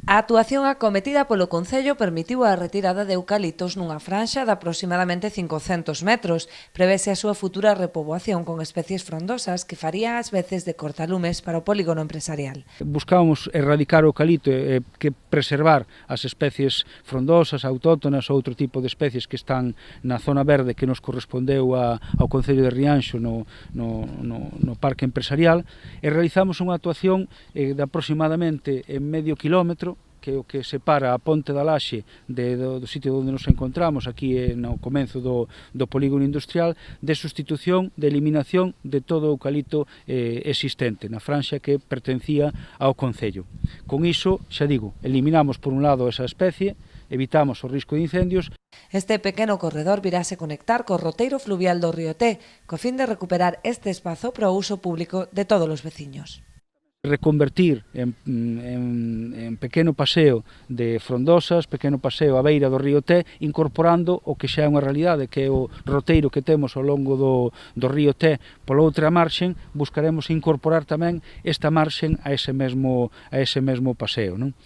A actuación acometida polo Concello permitiu a retirada de eucaliptos nunha franxa de aproximadamente 500 metros. Prevese a súa futura repoboación con especies frondosas que faría ás veces de cortalumes para o polígono empresarial. Buscábamos erradicar o eucalipto e que preservar as especies frondosas, autóctonas ou outro tipo de especies que están na zona verde que nos correspondeu ao Concello de Rianxo no parque empresarial, e realizamos unha actuación de aproximadamente medio quilómetro, que é o que separa a Ponte da Laxe do sitio onde nos encontramos, aquí no comenzo do polígono industrial, de sustitución, de eliminación de todo o eucalipto existente na franxa que pertencía ao Concello. Con iso, xa digo, eliminamos por un lado esa especie, evitamos o risco de incendios. Este pequeno corredor virase conectar co roteiro fluvial do río Té, co fin de recuperar este espazo para o uso público de todos os veciños. Reconvertir en pequeno paseo de frondosas, pequeno paseo á beira do río Té, incorporando o que xa é unha realidade, que é o roteiro que temos ao longo do río Té. Pola outra marxen, buscaremos incorporar tamén esta marxen a ese mesmo paseo, non?